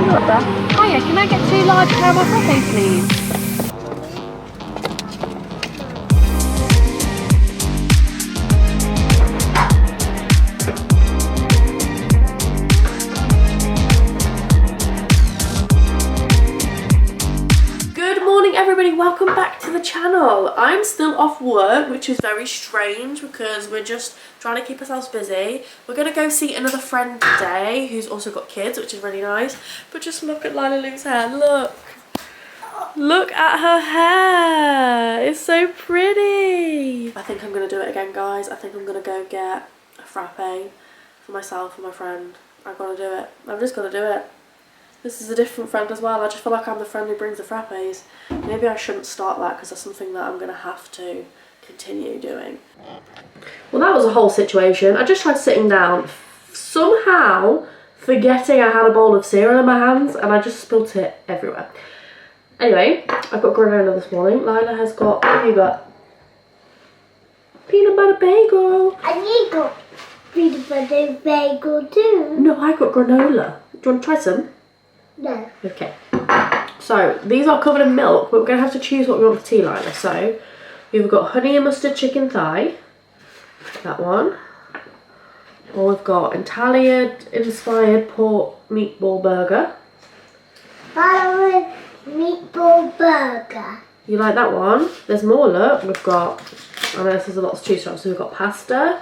order? Hiya, can I get 2 large caramel frappes, please? Everybody, welcome back to the channel. I'm still off work, which is very strange because we're just trying to keep ourselves busy. We're going to go see another friend today who's also got kids, which is really nice. But just look at Lila Lou's hair. Look at her hair. It's so pretty. I think I'm going to do it again, guys. I think I'm going to go get a frappe for myself and my friend. I've got to do it. I'm just going to do it. This is a different friend as well. I just feel like I'm the friend who brings the frappes. Maybe I shouldn't start that because that's something that I'm going to have to continue doing. Well, that was a whole situation. I just tried sitting down, somehow forgetting I had a bowl of cereal in my hands, and I just spilt it everywhere. Anyway, I've got granola this morning. Lila has got, what have you got? Peanut butter bagel. And you got peanut butter bagel too. No, I got granola. Do you want to try some? No. Okay, so these are covered in milk, but we're going to have to choose what we want for tea, Lila. So we've got honey and mustard chicken thigh, that one. Or we've got Italian inspired pork meatball burger. Following meatball burger. You like that one? There's more, look. We've got, I know this is a lot to choose from, so we've got pasta,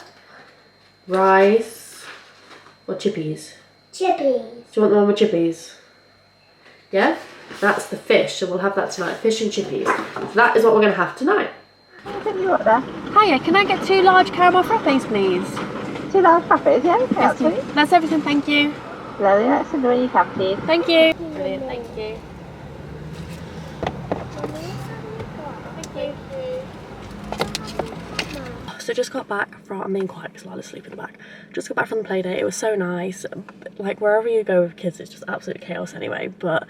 rice, or chippies. Chippies. Do you want the one with chippies? Yeah, that's the fish, so we'll have that tonight. Fish and chippies. So that is what we're going to have tonight. What you order? Hiya, can I get 2 large caramel frappes, please? 2 large frappes, yeah? Okay, Yes, please. That's everything, thank you. Lovely, that's the way you can, please. Thank you. Brilliant, thank you. So just got back from, I'm being quiet because Lila's asleep in the back. Just got back from the play date. It was so nice. Like wherever you go with kids, it's just absolute chaos anyway. But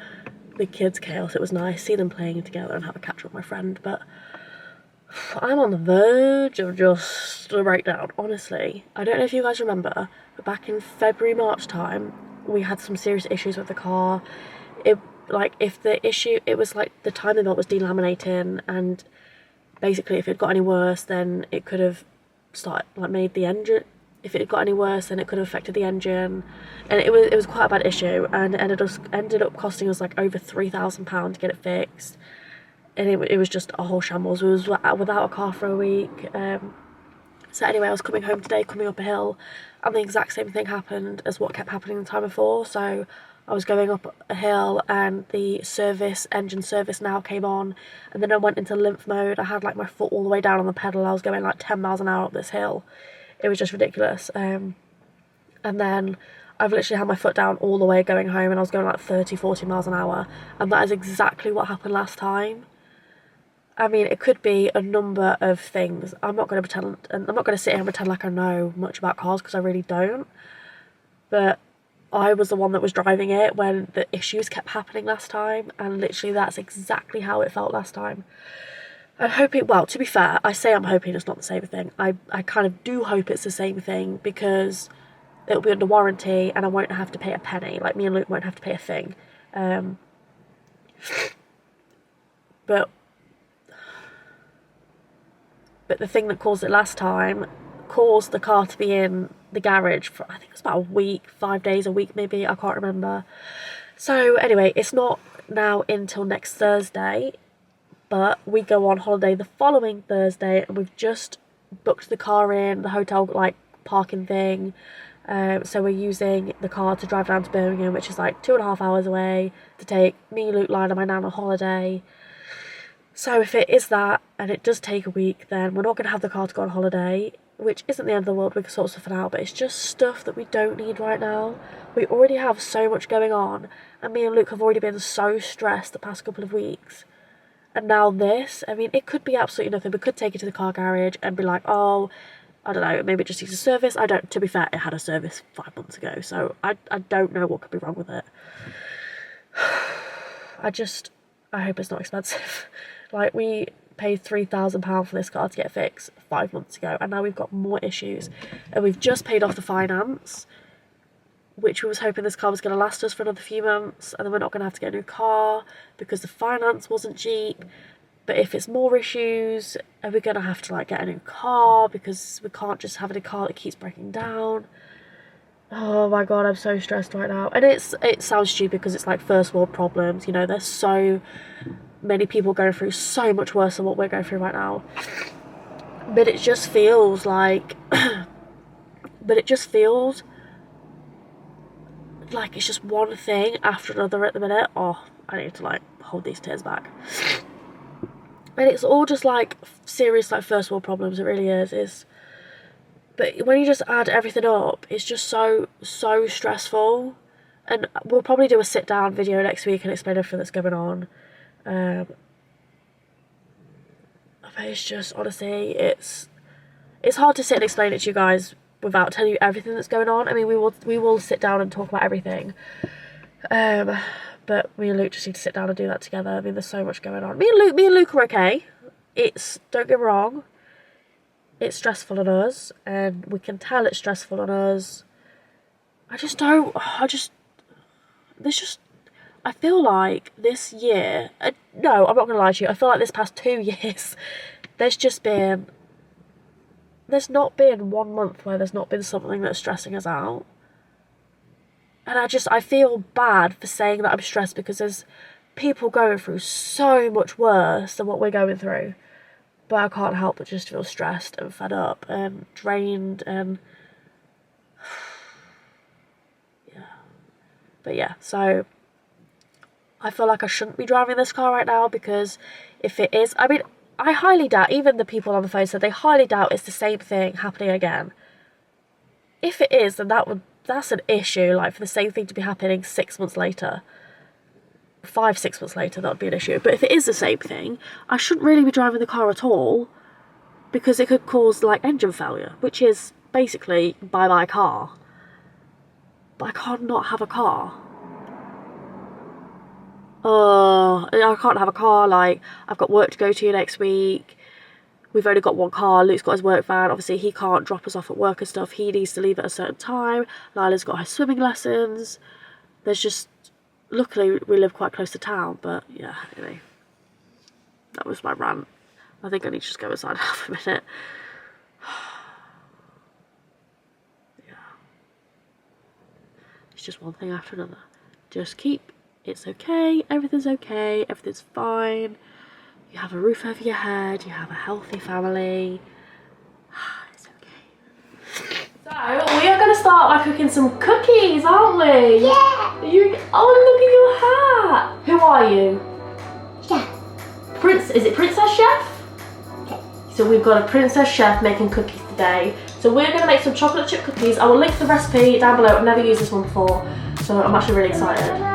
the kids' chaos, it was nice. See them playing together and have a catch up with my friend. But I'm on the verge of just a breakdown, honestly. I don't know if you guys remember, but back in February, March time, we had some serious issues with the car. It was like the timing belt was delaminating, and basically if it got any worse then it could have made the engine, if it got any worse then it could have affected the engine, and it was quite a bad issue, and it ended up costing us like over £3,000 to get it fixed, and it was just a whole shambles. We was without a car for a week. So anyway, I was coming home today, coming up a hill, and the exact same thing happened as what kept happening the time before. So I was going up a hill and the engine service now came on, and then I went into limp mode. I had like my foot all the way down on the pedal. I was going like 10 miles an hour up this hill. It was just ridiculous. And then I've literally had my foot down all the way going home, and I was going like 30-40 miles an hour, and that is exactly what happened last time. I mean, it could be a number of things. I'm not going to pretend, and I'm not going to sit here and pretend like I know much about cars because I really don't. But I was the one that was driving it when the issues kept happening last time, and literally that's exactly how it felt last time. I'm hoping, well, to be fair, I say I'm hoping it's not the same thing. I kind of do hope it's the same thing because it'll be under warranty and I won't have to pay a penny. Like, me and Luke won't have to pay a thing. But the thing that caused it last time caused the car to be in the garage for, I think it was about a week, 5 days, a week maybe, I can't remember. So anyway, it's not now until next Thursday, but we go on holiday the following Thursday, and we've just booked the car in the hotel like parking thing. So we're using the car to drive down to Birmingham, which is like 2.5 hours away, to take me, Luke, Lila, and my nan on holiday. So if it is that, and it does take a week, then we're not going to have the car to go on holiday, which isn't the end of the world. We can sort stuff out, but it's just stuff that we don't need right now. We already have so much going on, and me and Luke have already been so stressed the past couple of weeks. And now this, I mean, it could be absolutely nothing. We could take it to the car garage and be like, oh, I don't know, maybe it just needs a service. To be fair, it had a service 5 months ago, so I don't know what could be wrong with it. I hope it's not expensive. Like, we paid £3,000 for this car to get fixed 5 months ago, and now we've got more issues, and we've just paid off the finance. which we was hoping this car was going to last us for another few months, and then we're not going to have to get a new car because the finance wasn't cheap. But if it's more issues, are we going to have to like get a new car because we can't just have a car that keeps breaking down? Oh my god, I'm so stressed right now. And it sounds stupid because it's like first world problems, you know, there's so many people going through so much worse than what we're going through right now. But it just feels like it's just one thing after another at the minute. Oh, I need to like hold these tears back. And it's all just like serious like first world problems, it really is. But when you just add everything up, it's just so stressful. And we'll probably do a sit down video next week and explain everything that's going on. But it's just, honestly, it's hard to sit and explain it to you guys without telling you everything that's going on. I mean, we will sit down and talk about everything. But me and Luke just need to sit down and do that together. I mean, there's so much going on. Me and Luke are okay. Don't get me wrong, it's stressful on us, and we can tell it's stressful on us. I feel like this year, no, I'm not going to lie to you, I feel like this past 2 years, there's not been 1 month where there's not been something that's stressing us out. And I feel bad for saying that I'm stressed because there's people going through so much worse than what we're going through. But I can't help but just feel stressed and fed up and drained and... yeah. But yeah, so I feel like I shouldn't be driving this car right now because if it is... I mean, I highly doubt, even the people on the phone said they highly doubt it's the same thing happening again. If it is, then that's an issue, like for the same thing to be happening 6 months later. 5-6 months later, that would be an issue. But if it is the same thing, I shouldn't really be driving the car at all because it could cause like engine failure, which is basically bye-bye car. But I can't not have a car. I can't have a car, like, I've got work to go to next week. We've only got one car. Luke's got his work van. Obviously, he can't drop us off at work and stuff. He needs to leave at a certain time. Lila's got her swimming lessons. There's just... Luckily, we live quite close to town, but yeah, anyway. That was my rant. I think I need to just go inside and have a minute. Yeah. It's just one thing after another. Just keep... It's okay. Everything's okay. Everything's fine. You have a roof over your head, you have a healthy family. It's okay. So, we are going to start by cooking some cookies, aren't we? Yeah! Oh, look at your hat! Who are you? Chef. Is it Princess Chef? Okay. So we've got a Princess Chef making cookies today. So we're going to make some chocolate chip cookies. I will link the recipe down below. I've never used this one before, so I'm actually really excited.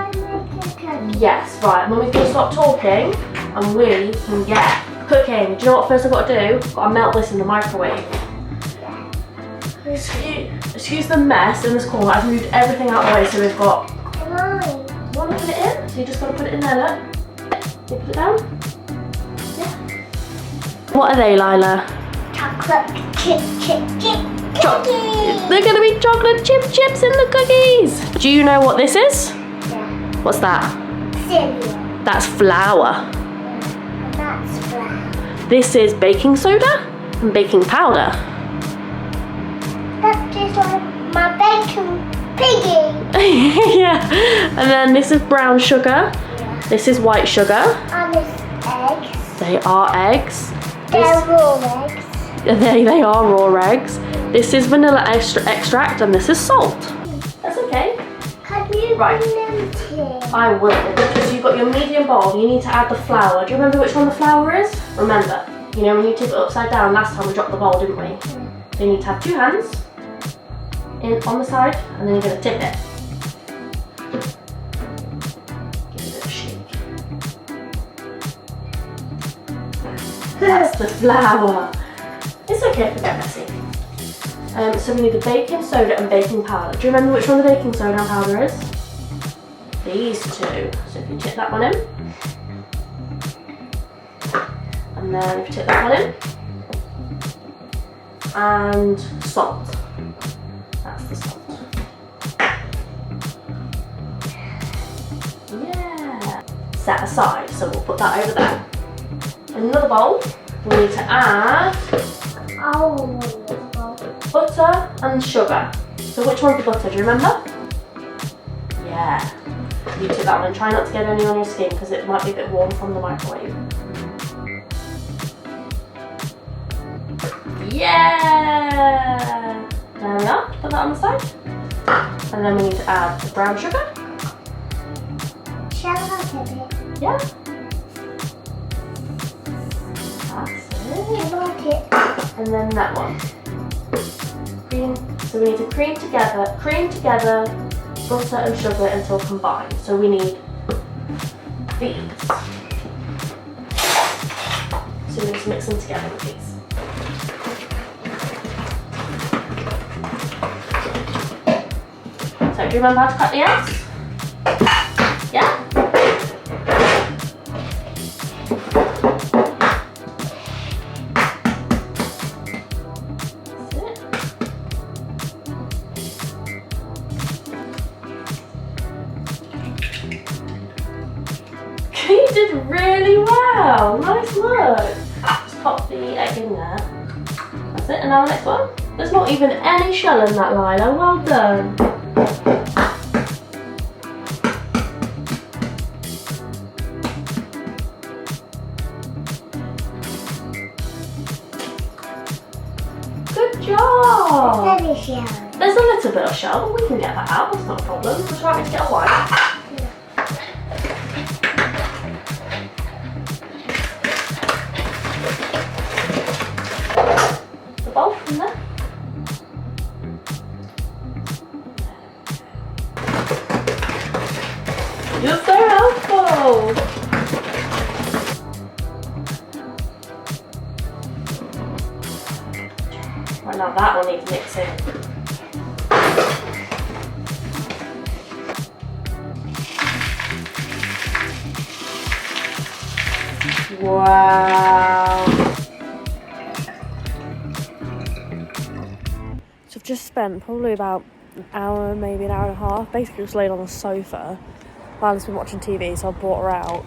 Yes, right, Mummy's going to stop talking and we can get cooking. Do you know what first I've got to do? I've got to melt this in the microwave. Excuse the mess in this corner. I've moved everything out of the way so we've got... You want to put it in? So you just got to put it in there, look. You put it down? Yeah. What are they, Lila? Chocolate chip cookies. They're going to be chocolate chips in the cookies. Do you know what this is? Yeah. What's that? Cereal. That's flour. And that's flour. This is baking soda and baking powder. That's just like my baking piggy. Yeah. And then this is brown sugar. Yeah. This is white sugar. And it's eggs. They are eggs. They're raw eggs. They are raw eggs. This is vanilla extract and this is salt. That's okay. Can you Right. bring them tea? I will, because you've got your medium bowl, you need to add the flour. Do you remember which one the flour is? Remember, you know when you tip it upside down, last time we dropped the bowl, didn't we? Yeah. So you need to have 2 hands on the side, and then you're going to tip it. Give it a bit of shake. That's the flour. It's okay if we get messy. So we need the baking soda and baking powder. Do you remember which one the baking soda and powder is? These two. So if you tip that one in, and then if you tip that one in, and salt. That's the salt. set aside, so we'll put that over there. In another bowl, we need to add butter and sugar. So which one's the butter, do you remember? Yeah, you took that one and try not to get any on your skin because it might be a bit warm from the microwave. Yeah! There we are, put that on the side. And then we need to add the brown sugar. Shall I have it? Yeah. That's it. I like it. And then that one. Cream. So we need to cream together butter and sugar until combined. So we need these. So we need to mix them together with these. So do you remember how to cut the eggs? Yeah? You did really well. Nice work. Just pop the egg in there. That's it. And now the next one. There's not even any shell in that, Lila. Well done. Good job. There's a little bit of shell, but we can get that out. That's not a problem. Would you like me to get a wipe? Bowl in there. You're so helpful. Right, now that one needs mixing. Wow. So I've just spent probably about an hour, maybe an hour and a half, basically just laid on the sofa. Lila's been watching TV, so I brought her out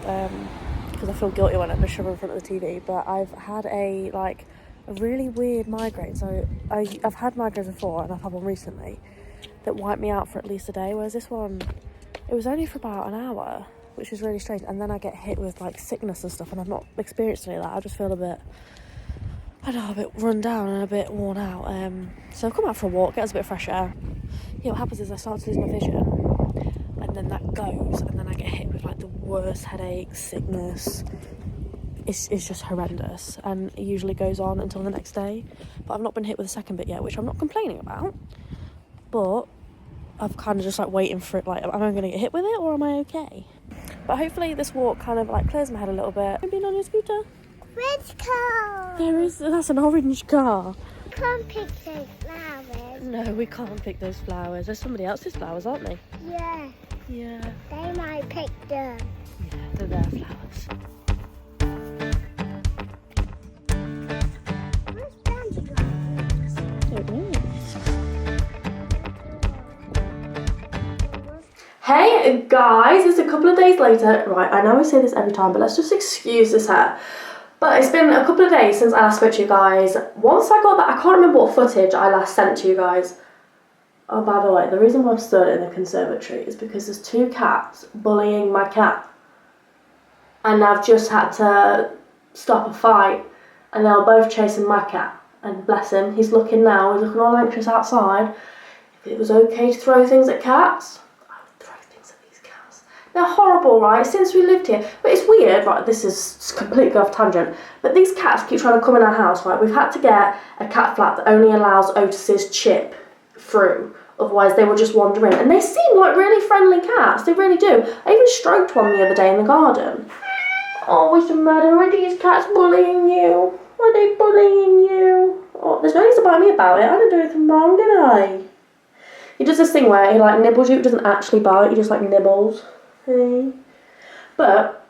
because I feel guilty when I push her in front of the TV. But I've had a really weird migraine. So I've had migraines before, and I've had one recently that wiped me out for at least a day. Whereas this one, it was only for about an hour, which is really strange. And then I get hit with like sickness and stuff, and I've not experienced any of that. I just feel a bit run down and a bit worn out. So I've come out for a walk, get us a bit of fresh air. Yeah, what happens is I start to lose my vision, and then that goes, and then I get hit with like the worst headache, sickness. It's just horrendous, and it usually goes on until the next day. But I've not been hit with a second bit yet, which I'm not complaining about. But I've kind of just like waiting for it. Like, am I going to get hit with it, or am I okay? But hopefully this walk kind of like clears my head a little bit. Have you been on your scooter? Red car. That's an orange car. Can't pick those flowers. No, we can't pick those flowers. There's somebody else's flowers, aren't they? Yeah. Yeah. They might pick them. Yeah, they're their flowers. Where's dandelions? It is. Hey guys, it's a couple of days later. Right, I know I say this every time, but let's just excuse this hair. But it's been a couple of days since I last spoke to you guys. Once I got that, I can't remember what footage I last sent to you guys. Oh, by the way, the reason why I've stood in the conservatory is because there's two cats bullying my cat. And I've just had to stop a fight. And they were both chasing my cat. And bless him, he's looking now, he's looking all anxious outside. If it was okay to throw things at cats, I would throw things at these cats. They're horrible, right, since we lived here. But it's weird, right, this is completely off tangent. But these cats keep trying to come in our house, right. We've had to get a cat flap that only allows Otis's Chip through. Otherwise they will just wander in. And they seem like really friendly cats, they really do. I even stroked one the other day in the garden. Oh, what's the matter? Are these cats bullying you? Are they bullying you? Oh, there's no need to bite me about it. I didn't do anything wrong, did I? He does this thing where he like nibbles you. He doesn't actually bite. He just like nibbles. Hey. But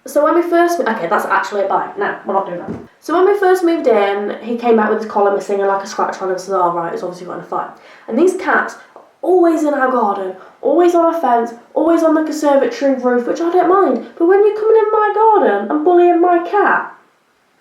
so when we first okay, that's actually a bite. No, we're not doing that. So when we first moved in, he came back with his collar missing and like a scratch on him. So oh right, he's obviously got in a fight. And these cats always in our garden, always on our fence, always on the conservatory roof, which I don't mind. But when you're coming in my garden and bullying my cat,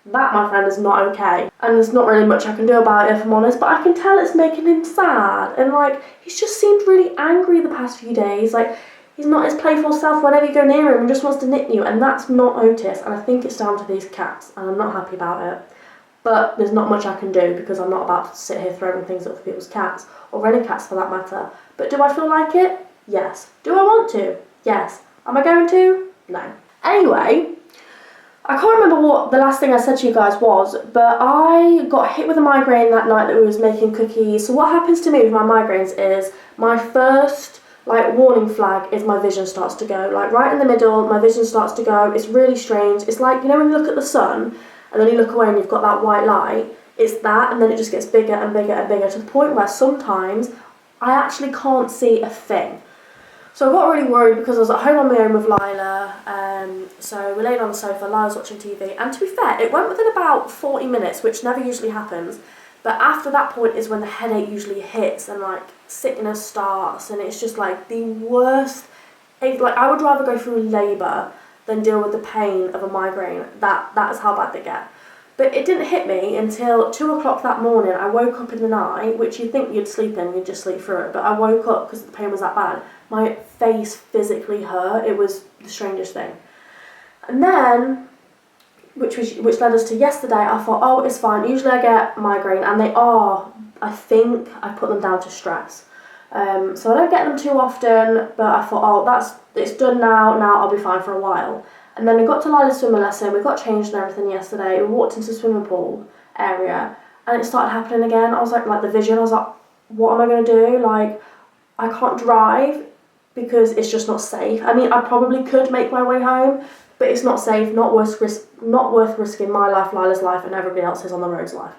that, my friend, is not okay. And there's not really much I can do about it, if I'm honest, but I can tell it's making him sad. And like, he's just seemed really angry the past few days. Like, he's not his playful self whenever you go near him and just wants to nip you, and that's not Otis. And I think it's down to these cats, and I'm not happy about it. But there's not much I can do because I'm not about to sit here throwing things at other people's cats, or any cats for that matter. But do I feel like it? Yes. Do I want to? Yes. Am I going to? No. Anyway, I can't remember what the last thing I said to you guys was, but I got hit with a migraine that night that we was making cookies. So what happens to me with my migraines is my first warning flag is my vision starts to go. Like right in the middle, my vision starts to go. It's really strange. It's like, you know, when you look at the sun and then you look away and you've got that white light, it's that, and then it just gets bigger and bigger and bigger to the point where sometimes I actually can't see a thing. So I got really worried because I was at home on my own with Lila, so we laid on the sofa, Lila's watching TV, and to be fair, it went within about 40 minutes, which never usually happens, but after that point is when the headache usually hits, and like sickness starts, and it's just like the worst, like I would rather go through labour than deal with the pain of a migraine. That is how bad they get. But it didn't hit me until 2 o'clock that morning. I woke up in the night, which you'd think you'd sleep in, you'd just sleep through it, but I woke up because the pain was that bad. My face physically hurt. It was the strangest thing. And then, which led us to yesterday, I thought, oh, it's fine. Usually I get migraine, and they are, I think I put them down to stress. So I don't get them too often, but I thought, oh, it's done now I'll be fine for a while. And then we got to Lila's swimming lesson, we got changed and everything yesterday, we walked into the swimming pool area, and it started happening again. I was like the vision, I was like, what am I going to do? Like, I can't drive because it's just not safe. I mean, I probably could make my way home, but it's not safe, not worth risking my life, Lila's life, and everybody else's on the road's life.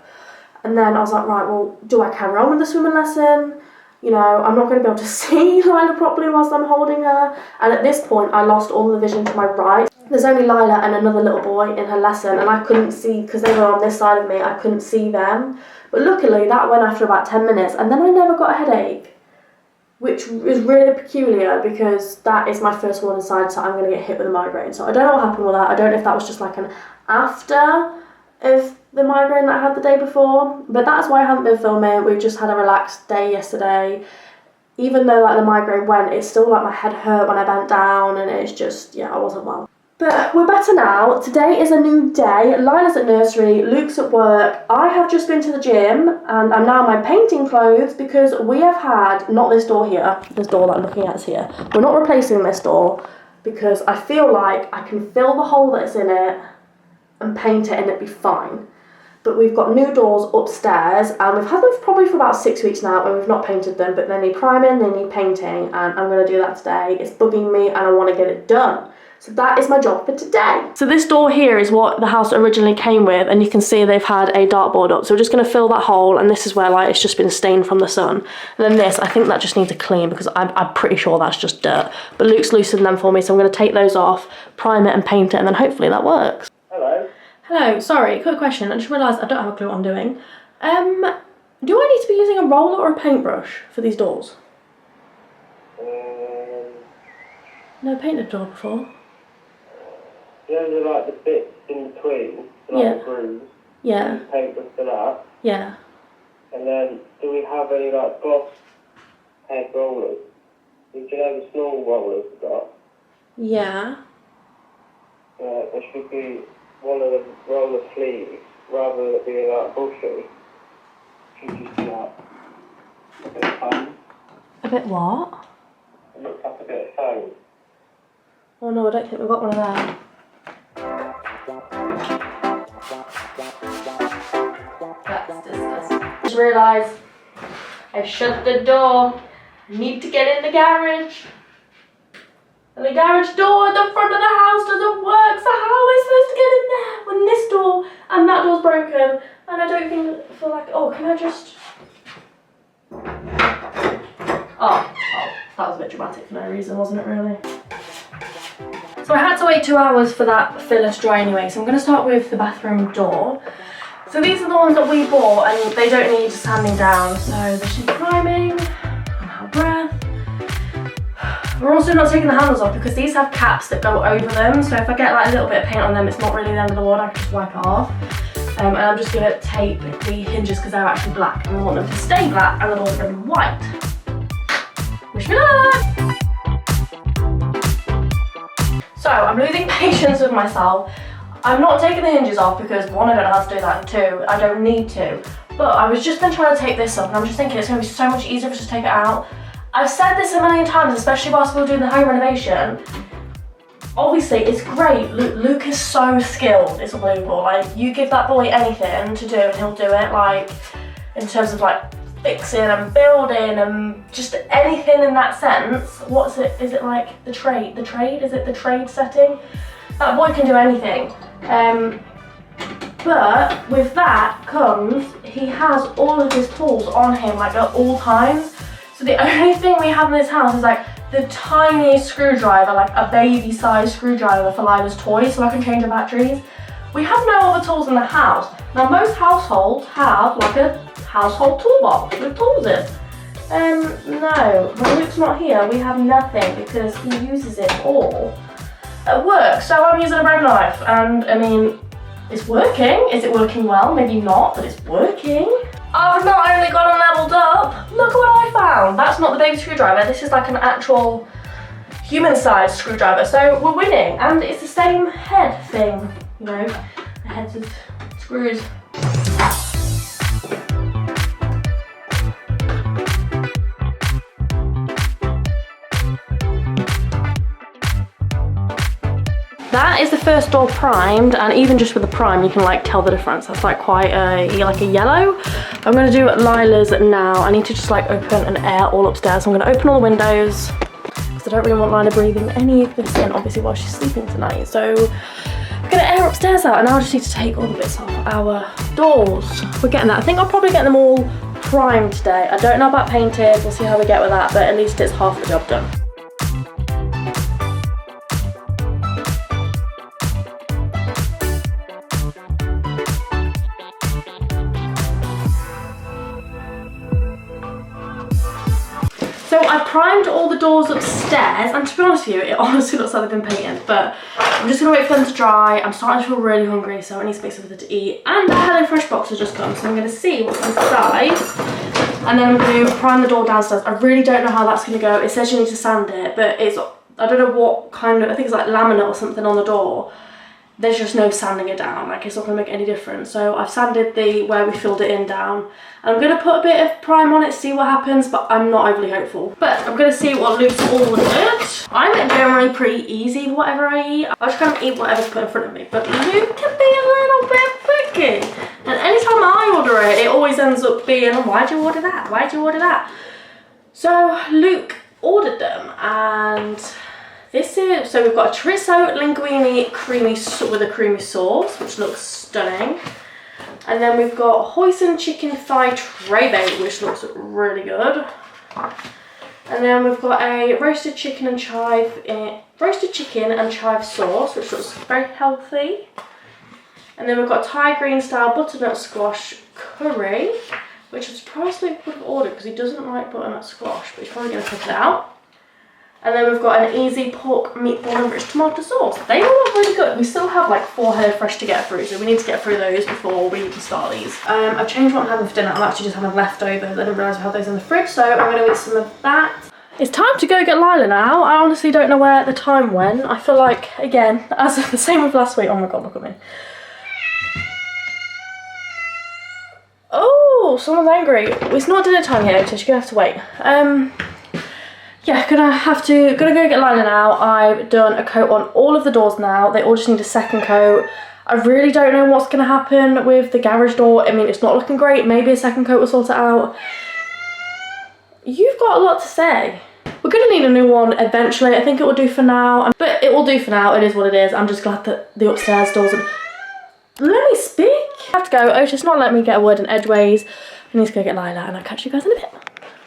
And then I was like, right, well, do I carry on with the swimming lesson? You know, I'm not going to be able to see Lila properly whilst I'm holding her. And at this point, I lost all the vision to my right. There's only Lila and another little boy in her lesson, and I couldn't see, because they were on this side of me, I couldn't see them. But luckily, that went after about 10 minutes, and then I never got a headache, which is really peculiar, because that is my first warning sign, so I'm going to get hit with a migraine. So I don't know what happened with that. I don't know if that was just like an after of the migraine that I had the day before, but that's why I haven't been filming. We've just had a relaxed day yesterday. Even though like the migraine went, it's still like my head hurt when I bent down, and it's just, yeah, I wasn't well. But we're better now. Today is a new day. Lila's at nursery, Luke's at work. I have just been to the gym, and I'm now in my painting clothes because we have had, not this door here, this door that I'm looking at is here. We're not replacing this door because I feel like I can fill the hole that's in it and paint it and it'd be fine. But we've got new doors upstairs, and we've had them probably for about 6 weeks now, and we've not painted them, but they need priming, they need painting, and I'm going to do that today. It's bugging me and I want to get it done. So that is my job for today. So this door here is what the house originally came with, and you can see they've had a dartboard up. So we're just going to fill that hole, and this is where like it's just been stained from the sun. And then this, I think that just needs a clean because I'm pretty sure that's just dirt. But Luke's loosened them for me, so I'm going to take those off, prime it and paint it, and then hopefully that works. Hello. Hello, sorry, quick question. I just realised I don't have a clue what I'm doing. Do I need to be using a roller or a paintbrush for these doors? Never painted a door before. You know, like the bits in between, like the grooves. Yeah. Paintbrush for that. Yeah. And then, do we have any like gloss head rollers? Do you know the small rollers we've got? Yeah. There should be one of the roller sleeves, rather than it being like bushy. Should just be like a bit of foam. A bit what? It looks like a bit of foam. Oh no, I don't think we've got one of them. That's disgusting. Just realised I shut the door. I need to get in the garage. And the garage door at the front of the house doesn't work, so how am I supposed to get in there when this door and that door's broken? And I don't feel like, oh, can I just... Oh, that was a bit dramatic for no reason, wasn't it really? So I had to wait 2 hours for that filler to dry anyway, so I'm going to start with the bathroom door. So these are the ones that we bought, and they don't need sanding down, so they should be priming, and have breath. We're also not taking the handles off because these have caps that go over them, so if I get like a little bit of paint on them, it's not really the end of the world, I can just wipe it off. And I'm just gonna tape the hinges because they're actually black and I want them to stay black and the doors are gonna be white. Wish me luck! So I'm losing patience with myself. I'm not taking the hinges off because one, I don't know how to do that, and two, I don't need to. But I was just been trying to tape this up and I'm just thinking it's gonna be so much easier if I just take it out. I've said this a million times, especially whilst we were doing the home renovation. Obviously, it's great. Luke is so skilled, it's unbelievable. Like, you give that boy anything to do and he'll do it, like, in terms of like fixing and building and just anything in that sense. What's it, is it like the trade? Is it the trade setting? That boy can do anything. But with that comes, he has all of his tools on him, like at all times. So the only thing we have in this house is like the tiniest screwdriver, like a baby-sized screwdriver for Lila's toys, so I can change the batteries. We have no other tools in the house. Now most households have like a household toolbox with tools in. No, when Luke's not here, we have nothing because he uses it all at work. So I'm using a bread knife, and I mean, it's working. Is it working well? Maybe not, but it's working. I've not only got them leveled up, look what I found. That's not the baby screwdriver, this is like an actual human-sized screwdriver. So we're winning, and it's the same head thing, you know, the heads of screws. That is the first door primed, and even just with the prime you can like tell the difference. That's like quite a yellow. I'm gonna do Lila's now. I need to just like open and air all upstairs. So I'm gonna open all the windows because I don't really want Lila breathing any of this in, obviously, while she's sleeping tonight. So I'm gonna air upstairs out, and now I just need to take all the bits off our doors. We're getting that. I think I'll probably get them all primed today. I don't know about painted, we'll see how we get with that, but at least it's half the job done. So I primed all the doors upstairs, and to be honest with you, it honestly looks like they've been painted, but I'm just gonna wait for them to dry. I'm starting to feel really hungry, so I need to make something to eat. And the HelloFresh box has just come, so I'm gonna see what's inside. And then I'm gonna prime the door downstairs. I really don't know how that's gonna go. It says you need to sand it, but it's, I don't know what kind of, I think it's like laminate or something on the door. There's just no sanding it down, like it's not gonna make any difference. So I've sanded the where we filled it in down. And I'm gonna put a bit of prime on it, see what happens, but I'm not overly hopeful. But I'm gonna see what Luke's ordered. I'm generally pretty easy with whatever I eat. I just kind of eat whatever's put in front of me, but Luke can be a little bit picky. And anytime I order it, it always ends up being, oh, why'd you order that? Why'd you order that? So Luke ordered them, and this is, so we've got a chorizo linguine creamy with a creamy sauce, which looks stunning. And then we've got hoisin chicken thigh tray bake, which looks really good. And then we've got a roasted chicken and chive sauce, which looks very healthy. And then we've got Thai green style butternut squash curry, which I'm surprised we would have ordered because he doesn't like butternut squash, but he's probably going to cook it out. And then we've got an easy pork meatball and rich tomato sauce. They all look really good. We still have like 4 HelloFresh to get through, so we need to get through those before we can start these. I've changed what I'm having for dinner. I'm actually just having leftovers. I didn't realise I had those in the fridge, so I'm going to eat some of that. It's time to go get Lila now. I honestly don't know where the time went. I feel like, again, as the same with last week. Oh my god, look at me. Oh, someone's angry. It's not dinner time yet, Otis. You're going to have to wait. Yeah, gonna go get Lila now. I've done a coat on all of the doors now. They all just need a second coat. I really don't know what's gonna happen with the garage door. I mean, it's not looking great. Maybe a second coat will sort it out. You've got a lot to say. We're gonna need a new one eventually. I think it will do for now. But it will do for now. It is what it is. I'm just glad that the upstairs doors are... Let me speak. I have to go. Otis not letting me get a word in edgeways. I need to go get Lila, and I'll catch you guys in a bit.